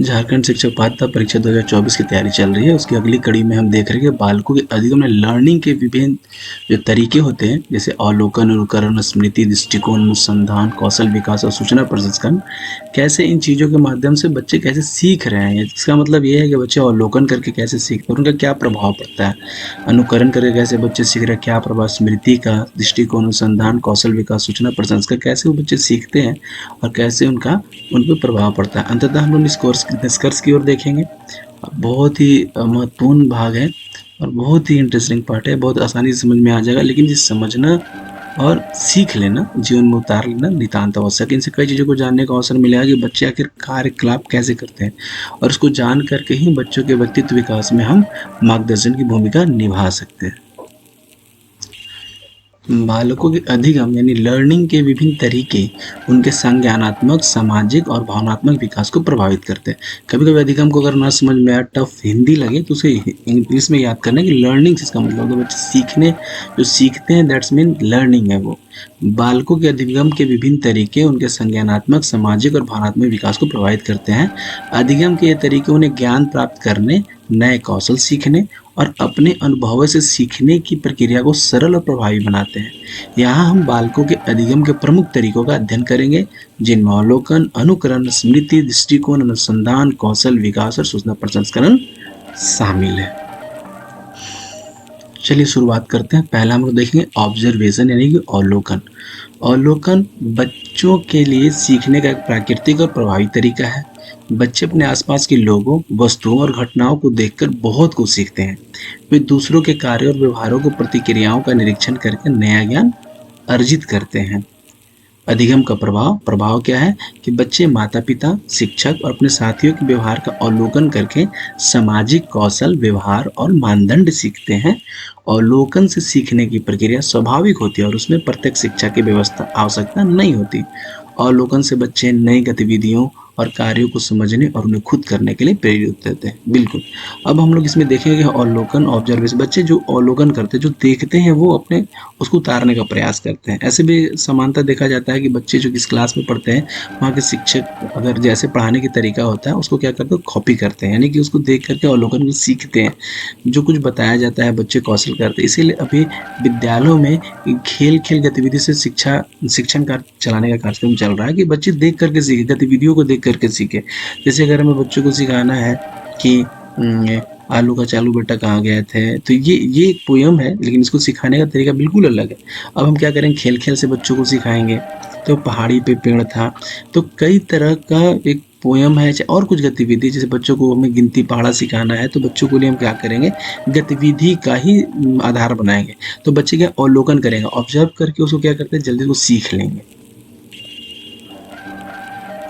झारखंड शिक्षक पात्रता परीक्षा 2024 की तैयारी चल रही है। उसकी अगली कड़ी में हम देख रहे हैं कि बालकों के अधिगम में लर्निंग के विभिन्न जो तरीके होते हैं, जैसे अवलोकन, अनुकरण, स्मृति, दृष्टिकोण, अनुसंधान, कौशल विकास और सूचना प्रसंस्करण, कैसे इन चीज़ों के माध्यम से बच्चे कैसे सीख रहे हैं। इसका मतलब ये है कि बच्चे अवलोकन करके कैसे सीखते हैं और उनका क्या प्रभाव पड़ता है। अनुकरण करके कैसे बच्चे सीख रहे हैं, क्या प्रभाव, स्मृति का, दृष्टिकोण, अनुसंधान, कौशल विकास, सूचना प्रसंस्करण, कैसे वो बच्चे सीखते हैं और कैसे उन पे प्रभाव पड़ता है। अंततः हम लोग इस कोर्स निष्कर्ष की ओर देखेंगे। बहुत ही महत्वपूर्ण भाग है और बहुत ही इंटरेस्टिंग पार्ट है। बहुत आसानी से समझ में आ जाएगा, लेकिन ये समझना और सीख लेना, जीवन में उतार लेना नितांत आवश्यक है। इनसे कई चीज़ों को जानने का अवसर मिलेगा कि बच्चे आखिर कार्यकलाप कैसे करते हैं, और इसको जान करके ही बच्चों के व्यक्तित्व विकास में हम मार्गदर्शन की भूमिका निभा सकते हैं। बालकों के अधिगम यानी लर्निंग के विभिन्न तरीके उनके संज्ञानात्मक, सामाजिक और भावनात्मक विकास को प्रभावित करते हैं। कभी-कभी अधिगम को अगर ना समझ में आए, टफ हिंदी लगे, तो उसे इंग्लिश में याद करना कि लर्निंग से इसका मतलब है बच्चे सीखने, जो सीखते हैं दैट्स मीन लर्निंग है वो। बालकों के अधिगम के विभिन्न तरीके उनके संज्ञानात्मक, सामाजिक और भावनात्मक विकास को प्रभावित करते हैं। अधिगम के ये तरीके उन्हें ज्ञान प्राप्त करने, नए कौशल सीखने और अपने अनुभवों से सीखने की प्रक्रिया को सरल और प्रभावी बनाते हैं। यहाँ हम बालकों के अधिगम के प्रमुख तरीकों का अध्ययन करेंगे, जिनमें अवलोकन, अनुकरण, स्मृति, दृष्टिकोण, अनुसंधान, कौशल विकास और सूचना प्रसंस्करण शामिल है। चलिए शुरुआत करते हैं। पहला हम लोग देखेंगे ऑब्जर्वेशन यानी कि अवलोकन। अवलोकन बच्चों के लिए सीखने का एक प्राकृतिक और प्रभावी तरीका है। बच्चे अपने आसपास के लोगों, वस्तुओं और घटनाओं को देखकर बहुत कुछ सीखते हैं। वे दूसरों के कार्यों और व्यवहारों को, प्रतिक्रियाओं का निरीक्षण करके नया ज्ञान अर्जित करते हैं। अधिगम का प्रभाव क्या है कि बच्चे माता-पिता, शिक्षक और अपने साथियों के व्यवहार का अवलोकन करके सामाजिक कौशल, व्यवहार और मानदंड सीखते हैं। अवलोकन से सीखने की प्रक्रिया स्वाभाविक होती है और उसमें प्रत्यक्ष शिक्षा की व्यवस्था आवश्यकता नहीं होती। अवलोकन से बच्चे नई गतिविधियों और कार्यों को समझने और उन्हें खुद करने के लिए प्रेरित होते हैं। बिल्कुल। अब हम लोग इसमें देखेंगे कि अवलोकन, ऑब्जर्वेशन, बच्चे जो अवलोकन करते हैं, जो देखते हैं, वो अपने उसको उतारने का प्रयास करते हैं। ऐसे भी समानता देखा जाता है कि बच्चे जो किस क्लास में पढ़ते हैं, वहाँ के शिक्षक अगर जैसे पढ़ाने की तरीका होता है, उसको क्या करते हैं, कॉपी करते हैं, यानी कि उसको देख करके अवलोकन को सीखते हैं। जो कुछ बताया जाता है बच्चे कौशल करते हैं। इसीलिए अभी विद्यालयों में खेल गतिविधि से शिक्षण कार्य चलाने का कार्यक्रम चल रहा है कि बच्चे देख करके सीखे, गतिविधियों को देख करके सीखे। जैसे अगर हमें बच्चों को सिखाना है कि आलू का चालू बेटा कहाँ गए थे, तो ये एक पोयम है, लेकिन इसको सिखाने का तरीका बिल्कुल अलग है। अब हम क्या करेंगे, खेल से बच्चों को सिखाएंगे। तो पहाड़ी पे पेड़ था, तो कई तरह का एक पोयम है और कुछ गतिविधि, जैसे बच्चों को हमें गिनती पहाड़ा सिखाना है, तो बच्चों के लिए हम क्या करेंगे, गतिविधि का ही आधार बनाएंगे। तो बच्चे क्या अवलोकन करेंगे, ऑब्जर्व करके उसको क्या करते हैं, जल्दी उसको सीख लेंगे।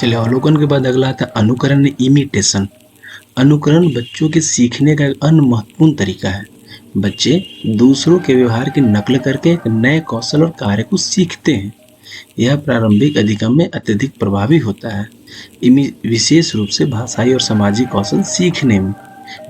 चलिए, अवलोकन के बाद अगला आता है अनुकरण, इमिटेशन। अनुकरण बच्चों के सीखने का एक अन्य महत्वपूर्ण तरीका है। बच्चे दूसरों के व्यवहार की नकल करके नए कौशल और कार्य को सीखते हैं। यह प्रारंभिक अधिगम में अत्यधिक प्रभावी होता है, विशेष रूप से भाषाई और सामाजिक कौशल सीखने में।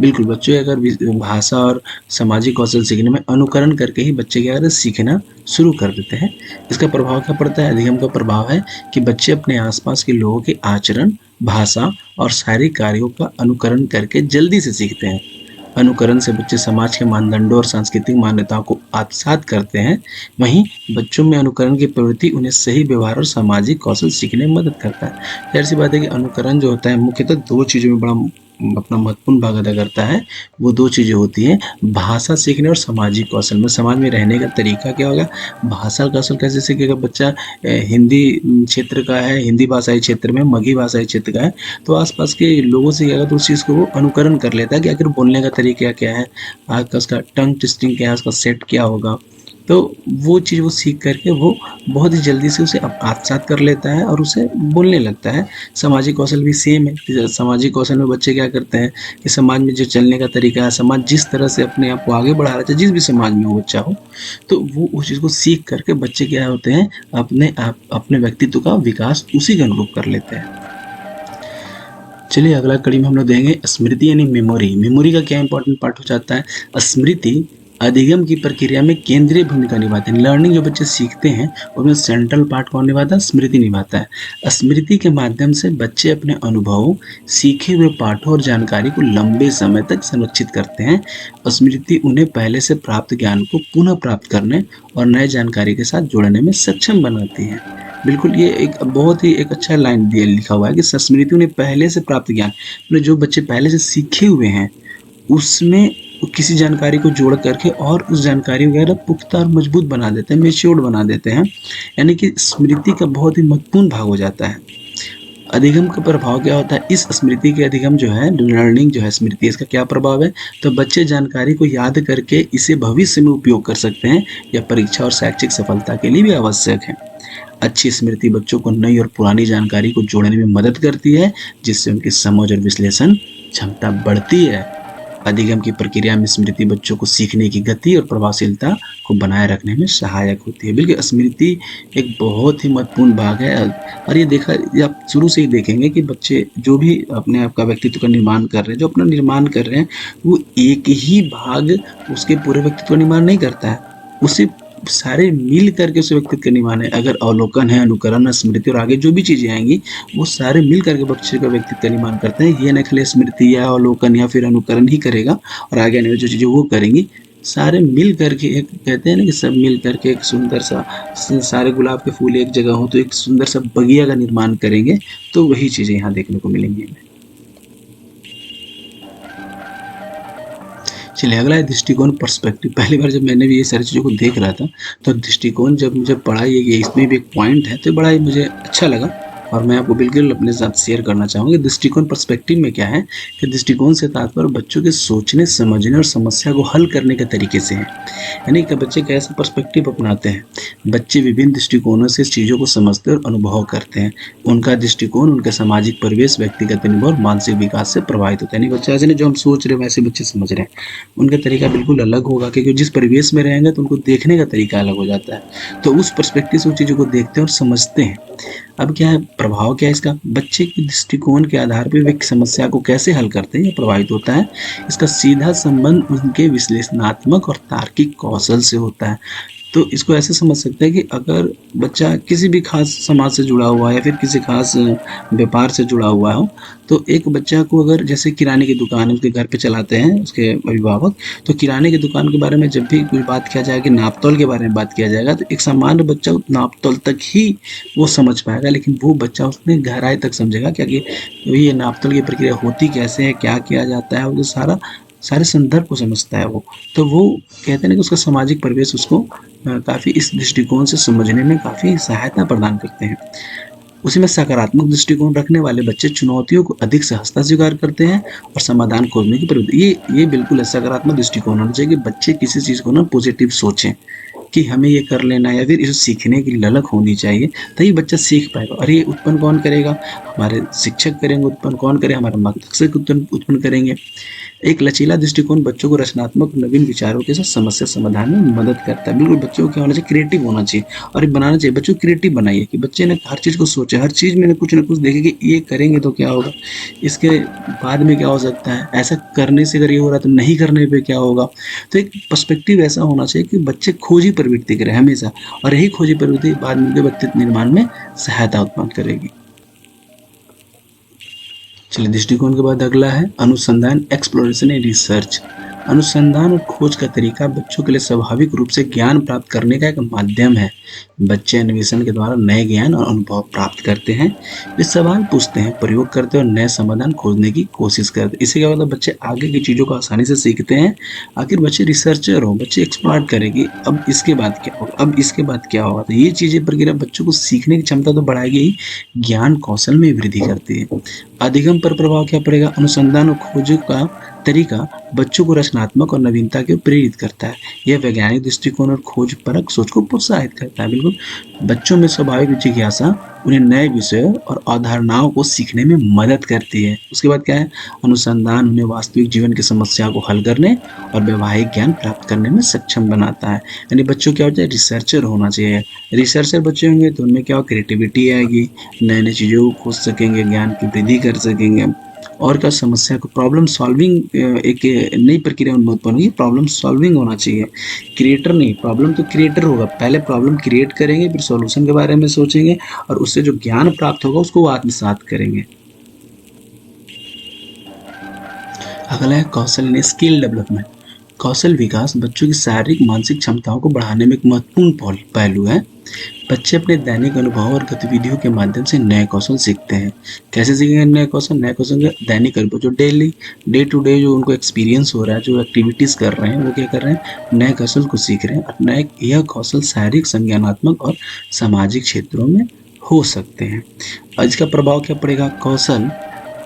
बिल्कुल, बच्चों अगर भाषा और सामाजिक कौशल सीखने में अनुकरण करके ही बच्चे क्या करते हैं, सीखना शुरू कर देते हैं। इसका प्रभाव क्या पड़ता है, अधिगम का प्रभाव है कि बच्चे अपने आसपास के लोगों के आचरण, भाषा और शारीरिक कार्यों का अनुकरण करके जल्दी से सीखते हैं। अनुकरण से बच्चे समाज के मानदंडों और सांस्कृतिक मान्यताओं को आत्मसात करते हैं। वहीं बच्चों में अनुकरण की प्रवृत्ति उन्हें सही व्यवहार और सामाजिक कौशल सीखने में मदद करता है। जाहिर सी बात है कि अनुकरण जो होता है मुख्यतः दो चीज़ों में बड़ा अपना महत्वपूर्ण भाग अदा करता है। वो दो चीज़ें होती हैं, भाषा सीखने और सामाजिक कौशल में, समाज में रहने का तरीका क्या होगा, भाषा कौशल कैसे सीखेगा बच्चा। हिंदी क्षेत्र का है, हिंदी भाषाई क्षेत्र में, मगही भाषाई क्षेत्र का है, तो आसपास के लोगों से क्या होगा, तो उस चीज़ को वो अनुकरण कर लेता है कि आखिर बोलने का तरीका क्या है, आज का उसका टंग ट्विस्टिंग क्या है, उसका सेट क्या होगा। तो वो चीज़ वो सीख करके वो बहुत ही जल्दी से उसे आत्मसात कर लेता है और उसे बोलने लगता है। सामाजिक कौशल भी सेम है। सामाजिक कौशल में बच्चे क्या करते हैं कि समाज में जो चलने का तरीका है, समाज जिस तरह से अपने आप को आगे बढ़ा रहा है, जिस भी समाज में वो बच्चा हो, तो वो उस चीज़ को सीख करके बच्चे क्या होते हैं, अपने व्यक्तित्व का विकास उसी के अनुरूप कर लेते हैं। चलिए, अगला कड़ी में हम लोग देखेंगे स्मृति यानी मेमोरी। मेमोरी का क्या इंपॉर्टेंट पार्ट हो जाता है, स्मृति अधिगम की प्रक्रिया में केंद्रीय भूमिका निभाते हैं। लर्निंग जो बच्चे सीखते हैं उसमें सेंट्रल पार्ट कौन निभाता है? स्मृति निभाता है। स्मृति के माध्यम से बच्चे अपने अनुभवों, सीखे हुए पाठों और जानकारी को लंबे समय तक संरक्षित करते हैं। स्मृति उन्हें पहले से प्राप्त ज्ञान को पुनः प्राप्त करने और नए जानकारी के साथ जोड़ने में सक्षम बनाती है। बिल्कुल, ये एक बहुत ही एक अच्छा लाइन दिया लिखा हुआ है कि स्मृति उन्हें पहले से प्राप्त ज्ञान, मतलब जो बच्चे पहले से सीखे हुए हैं उसमें किसी जानकारी को जोड़ करके और उस जानकारी वगैरह पुख्ता और मजबूत बना देते हैं, मैच्योर्ड बना देते हैं, यानी कि स्मृति का बहुत ही महत्वपूर्ण भाग हो जाता है। अधिगम का प्रभाव क्या होता है? इस स्मृति के अधिगम जो है, लर्निंग जो है स्मृति, इसका क्या प्रभाव है? तो बच्चे जानकारी को याद करके इसे भविष्य में उपयोग कर सकते हैं या परीक्षा और शैक्षिक सफलता के लिए भी आवश्यक है। अच्छी स्मृति बच्चों को नई और पुरानी जानकारी को जोड़ने में मदद करती है, जिससे उनकी समझ और विश्लेषण क्षमता बढ़ती है। अधिगम की प्रक्रिया में स्मृति बच्चों को सीखने की गति और प्रभावशीलता को बनाए रखने में सहायक होती है। बिल्कुल, स्मृति एक बहुत ही महत्वपूर्ण भाग है और ये आप शुरू से ही देखेंगे कि बच्चे जो भी अपने आप का व्यक्तित्व का निर्माण कर रहे हैं, जो अपना निर्माण कर रहे हैं, वो एक ही भाग उसके पूरे व्यक्तित्व का निर्माण नहीं करता है, उसे सारे मिल करके उस व्यक्तित्व का निर्माण है। अगर अवलोकन है, अनुकरण, स्मृति और आगे जो भी चीज़ें आएंगी वो सारे मिल करके बच्चे का व्यक्तित्व का निर्माण करते हैं। ये न खाली स्मृति या अवलोकन या फिर अनुकरण ही करेगा और आगे आने वाली जो चीज़ें वो करेंगी, सारे मिल करके एक, कहते हैं ना कि सब मिल करके एक सुंदर सा, सारे गुलाब के फूल एक जगह हो तो एक सुंदर सा बगिया का निर्माण करेंगे। तो वही चीज़ें यहाँ देखने को मिलेंगी हमें। चलिए अगला है दृष्टिकोण, पर्सपेक्टिव। पहली बार जब मैंने भी ये सारी चीज़ों को देख रहा था तो दृष्टिकोण जब मुझे पढ़ा, ये इसमें भी एक पॉइंट है तो बड़ा ही मुझे अच्छा लगा और मैं आपको बिल्कुल अपने साथ शेयर करना चाहूँगा। दृष्टिकोण पर्सपेक्टिव में क्या है कि दृष्टिकोण से तात्पर्य बच्चों के सोचने, समझने और समस्या को हल करने के तरीके से है, यानी कि बच्चे कैसे पर्सपेक्टिव अपनाते हैं। बच्चे विभिन्न दृष्टिकोणों से चीज़ों को समझते और अनुभव करते हैं। उनका दृष्टिकोण उनके सामाजिक परिवेश, व्यक्तिगत अनुभव और मानसिक विकास से प्रभावित होता है। यानी बच्चा ऐसे नहीं जो हम सोच रहे हैं वैसे बच्चे समझ रहे हैं, उनका तरीका बिल्कुल अलग होगा क्योंकि जिस परिवेश में रहेंगे तो उनको देखने का तरीका अलग हो जाता है। तो उस पर्सपेक्टिव से उन चीज़ों को देखते हैं और समझते हैं। अब क्या है प्रभाव, क्या है इसका? बच्चे के दृष्टिकोण के आधार पर वे समस्या को कैसे हल करते हैं, ये प्रभावित होता है। इसका सीधा संबंध उनके विश्लेषणात्मक और तार्किक कौशल से होता है। तो इसको ऐसे समझ सकते हैं कि अगर बच्चा किसी भी खास समाज से जुड़ा हुआ है या फिर किसी खास व्यापार से जुड़ा हुआ हो, तो एक बच्चा को अगर जैसे किराने की दुकान है, उसके घर पे चलाते हैं उसके अभिभावक, तो किराने की दुकान के बारे में जब भी कोई बात किया जाएगी, नापतोल के बारे में बात किया जाएगा, तो एक सामान्य बच्चा नापतोल तक ही वो समझ पाएगा, लेकिन वो बच्चा उसमें गहराई तक समझेगा क्या कि ये नापतोल की प्रक्रिया होती कैसे है, क्या किया जाता है, वो सारे संदर्भ को समझता है वो। तो वो कहते हैं ना कि उसका सामाजिक परिवेश उसको काफ़ी इस दृष्टिकोण से समझने में काफ़ी सहायता प्रदान करते हैं। उसी में सकारात्मक दृष्टिकोण रखने वाले बच्चे चुनौतियों को अधिक सहजता स्वीकार करते हैं और समाधान खोजने की प्रवृत्ति, ये बिल्कुल है सकारात्मक दृष्टिकोण होना चाहिए कि बच्चे किसी चीज़ को ना पॉजिटिव सोचें कि हमें ये कर लेना है या फिर इसे सीखने की ललक होनी चाहिए, तभी बच्चा सीख पाएगा। और ये उत्पन्न कौन करेगा? हमारे शिक्षक करेंगे। उत्पन्न कौन करेगा? हमारे मार्गदर्शक उत्पन्न करेंगे। एक लचीला दृष्टिकोण बच्चों को रचनात्मक नवीन विचारों के साथ समस्या समाधान में मदद करता है। बिल्कुल, बच्चों को क्या होना चाहिए? क्रिएटिव होना चाहिए और ये बनाना चाहिए। बच्चों को क्रिएटिव बनाइए कि बच्चे ने हर चीज़ को सोचे, हर चीज़ में कुछ ना कुछ देखे कि ये करेंगे तो क्या होगा, इसके बाद में क्या हो सकता है, ऐसा करने से अगर ये हो रहा है तो नहीं करने पे क्या होगा। तो एक पर्सपेक्टिव ऐसा होना चाहिए कि बच्चे खोजी प्रवृत्ति करें हमेशा, और यही खोजी प्रवृत्ति बाद में उनके व्यक्तित्व निर्माण में सहायता उत्पन्न करेगी। चलिए दृष्टिकोण के बाद अगला है अनुसंधान, एक्सप्लोरेशन एंड रिसर्च। अनुसंधान और खोज का तरीका बच्चों के लिए स्वाभाविक रूप से ज्ञान प्राप्त करने का एक माध्यम है। बच्चे अन्वेषण के द्वारा नए ज्ञान और अनुभव प्राप्त करते हैं। वे सवाल पूछते हैं, प्रयोग करते हैं और नए समाधान खोजने की कोशिश करते हैं। इससे क्या होता है? बच्चे आगे की चीज़ों को आसानी से सीखते हैं। आखिर बच्चे रिसर्चर हो, बच्चे एक्सप्लोर करेंगे अब इसके बाद क्या होगा, अब इसके बाद क्या होगा। तो ये चीज़ें प्रक्रिया बच्चों को सीखने की क्षमता तो बढ़ाएगी ही, ज्ञान कौशल में वृद्धि करती है। अधिगम पर प्रभाव क्या पड़ेगा? अनुसंधान और खोज का तरीका बच्चों को रचनात्मक और नवीनता के प्रेरित करता है। यह वैज्ञानिक दृष्टिकोण और खोज परक सोच को प्रोत्साहित करता है। बिल्कुल, बच्चों में स्वाभाविक जिज्ञासा उन्हें नए विषयों और अवधारणाओं को सीखने में मदद करती है। उसके बाद क्या है? अनुसंधान उन्हें वास्तविक जीवन की समस्या को हल करने और वैवाहिक ज्ञान प्राप्त करने में सक्षम बनाता है। यानी बच्चों क्या होता है? रिसर्चर होना चाहिए। रिसर्चर बच्चे होंगे तो उनमें क्या हो? क्रिएटिविटी आएगी, नए नए चीज़ों को खोज सकेंगे, ज्ञान की वृद्धि कर सकेंगे और क्या समस्या को प्रॉब्लम सॉल्विंग एक नई प्रक्रिया उन्मुख उत्पन्न हुई, प्रॉब्लम सॉल्विंग होना चाहिए, क्रिएटर नहीं। प्रॉब्लम तो क्रिएटर होगा, पहले प्रॉब्लम क्रिएट करेंगे, फिर सॉल्यूशन के बारे में सोचेंगे और उससे जो ज्ञान प्राप्त होगा उसको वो आत्मसात करेंगे। अगला है कौशल यानी स्किल डेवलपमेंट। कौशल विकास बच्चों की शारीरिक मानसिक क्षमताओं को बढ़ाने में एक महत्वपूर्ण पहलू है। बच्चे अपने दैनिक अनुभव और गतिविधियों के माध्यम से नए कौशल सीखते हैं। कैसे सीखेंगे नए कौशल? नए कौशल का दैनिक अनुभव, जो डेली डे टू डे जो उनको एक्सपीरियंस हो रहा है, जो एक्टिविटीज़ कर रहे हैं, वो क्या कर रहे हैं, नए कौशल को सीख रहे हैं। और नए यह कौशल शारीरिक, संज्ञानात्मक और सामाजिक क्षेत्रों में हो सकते हैं। और इसका प्रभाव क्या पड़ेगा?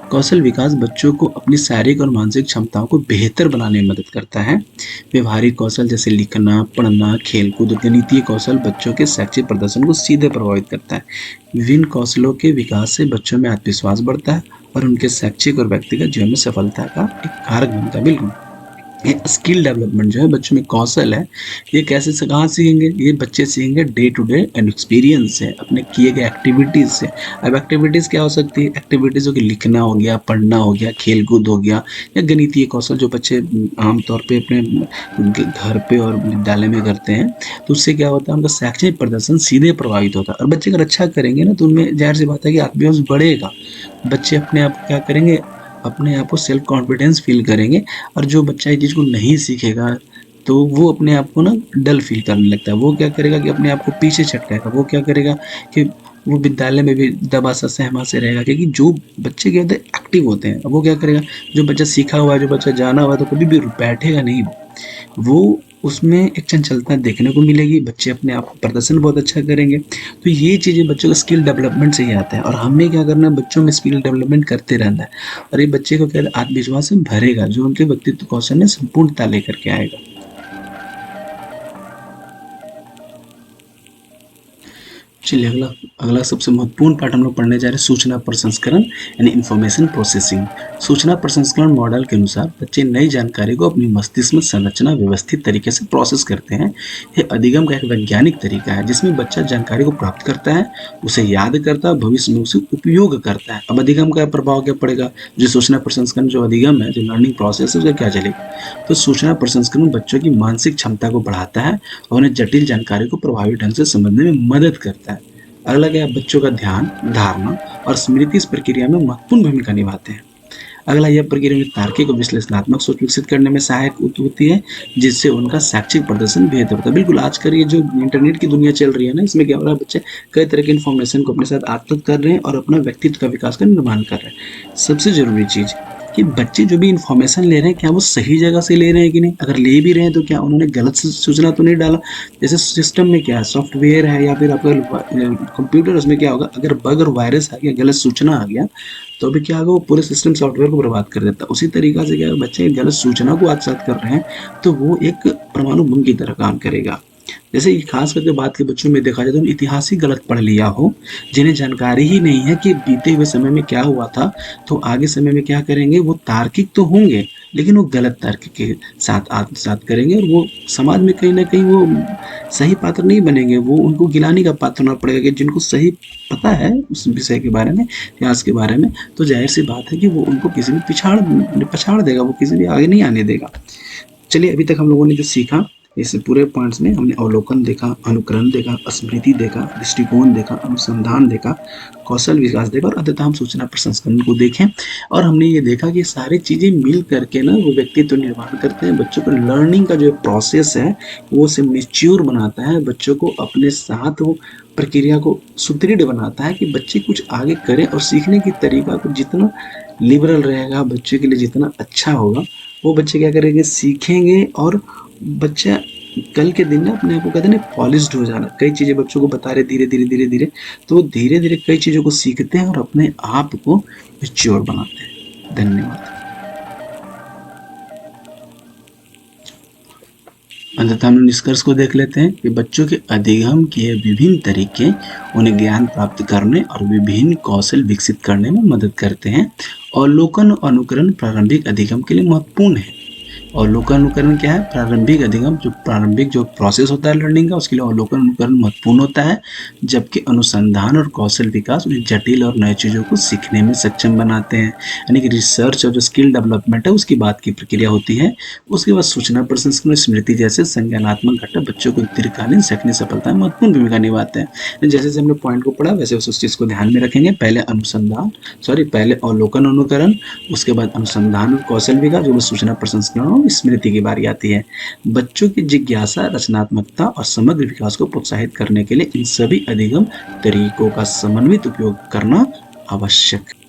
कौशल विकास बच्चों को अपनी शारीरिक और मानसिक क्षमताओं को बेहतर बनाने में मदद करता है। व्यवहारिक कौशल जैसे लिखना, पढ़ना, खेलकूद और गणितीय कौशल बच्चों के शैक्षिक प्रदर्शन को सीधे प्रभावित करता है। विभिन्न कौशलों के विकास से बच्चों में आत्मविश्वास बढ़ता है और उनके शैक्षिक और व्यक्तिगत जीवन में सफलता का एक कारक बनता है। बिल्कुल, ये स्किल डेवलपमेंट जो है बच्चों में कौशल है, ये कैसे से कहाँ सीखेंगे? ये बच्चे सीखेंगे day to day and experience से, अपने किए गए एक्टिविटीज़ से। अब एक्टिविटीज़ क्या हो सकती है? एक्टिविटीज़ हो गई, लिखना हो गया, पढ़ना हो गया, खेल-कूद हो गया, या गणितीय कौशल जो बच्चे आमतौर पे अपने घर पे और विद्यालय में करते हैं, तो उससे क्या होता है, उनका शैक्षणिक प्रदर्शन सीधे प्रभावित होता है। और बच्चे अगर अच्छा करेंगे ना, तो उनमें ज़ाहिर-सी बात है कि आत्मविश्वास बढ़ेगा। बच्चे अपने आप को क्या करेंगे, अपने आप को सेल्फ कॉन्फिडेंस फील करेंगे। और जो बच्चा ये चीज़ को नहीं सीखेगा, तो वो अपने आप को ना डल फील करने लगता है। वो क्या करेगा कि अपने आप को पीछे छटकेगा। वो क्या करेगा कि वो विद्यालय में भी दबा सा सहमा से रहेगा, क्योंकि जो बच्चे क्या होते हैं, एक्टिव होते हैं। अब वो क्या करेगा, जो बच्चा सीखा हुआ है, जो बच्चा जाना हुआ है, तो कभी भी बैठेगा नहीं वो उसमें एक चंचलता देखने को मिलेगी। बच्चे अपने आप प्रदर्शन बहुत अच्छा करेंगे। तो ये चीज़ें बच्चों का स्किल डेवलपमेंट से ही आता है। और हमें क्या करना है, बच्चों में स्किल डेवलपमेंट करते रहना है। और ये बच्चे को क्या आत्मविश्वास से भरेगा, जो उनके व्यक्तित्व कौशल में संपूर्णता लेकर के आएगा। चलिए अगला अगला सबसे महत्वपूर्ण पार्ट हम लोग पढ़ने जा रहे हैं, सूचना प्रसंस्करण यानी इंफॉर्मेशन प्रोसेसिंग। सूचना प्रसंस्करण मॉडल के अनुसार बच्चे नई जानकारी को अपनी मस्तिष्क में संरचना व्यवस्थित तरीके से प्रोसेस करते हैं। यह अधिगम का एक वैज्ञानिक तरीका है जिसमें बच्चा जानकारी को प्राप्त करता है, उसे याद करता है, भविष्य में उसे उपयोग करता है। अब अधिगम का प्रभाव क्या पड़ेगा? जो सूचना प्रसंस्करण जो अधिगम है, जो लर्निंग प्रोसेस है, उसका क्या चलेगा? तो सूचना प्रसंस्करण बच्चों की मानसिक क्षमता को बढ़ाता है और उन्हें जटिल जानकारी को प्रभावी ढंग से समझने में मदद करता है। अगला क्या है, बच्चों का ध्यान, धारणा और स्मृति इस प्रक्रिया में महत्वपूर्ण भूमिका निभाते हैं। अगला, यह प्रक्रिया में तार्किक और विश्लेषणात्मक सोच विकसित करने में सहायक होती है, जिससे उनका शैक्षिक प्रदर्शन बेहतर होता है। बिल्कुल, आजकल ये जो इंटरनेट की दुनिया चल रही है ना, इसमें क्या हो रहा है, बच्चे कई तरह की इन्फॉर्मेशन को अपने साथ आत्मसात कर रहे हैं और अपना व्यक्तित्व का विकास का निर्माण कर रहे हैं। सबसे जरूरी चीज़ कि बच्चे जो भी इन्फॉर्मेशन ले रहे हैं, क्या वो सही जगह से ले रहे हैं कि नहीं। अगर ले भी रहे हैं तो क्या उन्होंने गलत सूचना तो नहीं डाला। जैसे सिस्टम में क्या है, सॉफ्टवेयर है या फिर आपका कंप्यूटर, उसमें क्या होगा, अगर बग और वायरस आ गया, गलत सूचना आ गया, तो अभी क्या होगा, वो पूरे सिस्टम सॉफ्टवेयर को बर्बाद कर देता है। उसी तरीका से क्या है, बच्चे गलत सूचना को आत्मसात कर रहे हैं, तो वो एक परमाणु बम की तरह काम करेगा। जैसे खास करके बात के बच्चों में देखा जाए तो इतिहास ही गलत पढ़ लिया हो, जिन्हें जानकारी ही नहीं है कि बीते हुए समय में क्या हुआ था, तो आगे समय में क्या करेंगे, वो तार्किक तो होंगे लेकिन वो गलत तर्क के साथ आत्मसात करेंगे और वो समाज में कहीं ना कहीं वो सही पात्र नहीं बनेंगे। वो उनको गिलानी का पात्र होना पड़ेगा कि जिनको सही पता है उस विषय के बारे में, इतिहास के बारे में, तो जाहिर सी बात है कि वो उनको किसी भी पछाड़ देगा, वो किसी भी आगे नहीं आने देगा। चलिए, अभी तक हम लोगों ने जो सीखा, इस पूरे पॉइंट्स में हमने अवलोकन देखा, अनुकरण देखा, स्मृति देखा, दृष्टिकोण देखा, अनुसंधान देखा, कौशल विकास देखा और अंततः हम सूचना प्रसंस्करण को देखें। और हमने ये देखा कि सारी चीज़ें मिल करके ना वो व्यक्तित्व निर्माण करते हैं। बच्चों को लर्निंग का जो प्रोसेस है वो उसे मैच्योर बनाता है, बच्चों को अपने साथ वो प्रक्रिया को सुदृढ़ बनाता है कि बच्चे कुछ आगे करें। और सीखने की तरीका को जितना लिबरल रहेगा, बच्चे के लिए जितना अच्छा होगा, वो बच्चे क्या करेंगे, सीखेंगे। और बच्चा कल के दिन ना अपने आप को कहते हैं ना पॉलिश्ड हो जाना। कई चीज़ें बच्चों को बता रहे धीरे धीरे धीरे धीरे, तो वो धीरे धीरे कई चीज़ों को सीखते हैं और अपने आप को मैच्योर बनाते हैं। धन्यवाद। अंततः हम निष्कर्ष को देख लेते हैं कि बच्चों के अधिगम के विभिन्न तरीके उन्हें ज्ञान प्राप्त करने और विभिन्न कौशल विकसित करने में मदद करते हैं। अवलोकन और अनुकरण प्रारंभिक अधिगम के लिए महत्वपूर्ण है। अवलोकन अनुकरण क्या है? प्रारंभिक अधिगम, जो प्रारंभिक जो प्रोसेस होता है लर्निंग का, उसके लिए अवलोकन अनुकरण महत्वपूर्ण होता है, जबकि अनुसंधान और कौशल विकास उन्हें जटिल और नई चीज़ों को सीखने में सक्षम बनाते हैं। यानी कि रिसर्च और जो स्किल डेवलपमेंट है उसकी बात की प्रक्रिया होती है। उसके बाद सूचना प्रसंस्करण, स्मृति जैसे संज्ञानात्मक घटक बच्चों को दीर्घकालीन शैक्षणिक सफलता में महत्वपूर्ण भूमिका निभाते हैं। जैसे जैसे हमने पॉइंट को पढ़ा वैसे उस चीज़ को ध्यान में रखेंगे। पहले अवलोकन अनुकरण, उसके बाद अनुसंधान और कौशल विकास, जो सूचना प्रसंस्करण और स्मृति की बारी आती है। बच्चों की जिज्ञासा, रचनात्मकता और समग्र विकास को प्रोत्साहित करने के लिए इन सभी अधिगम तरीकों का समन्वित उपयोग करना आवश्यक है।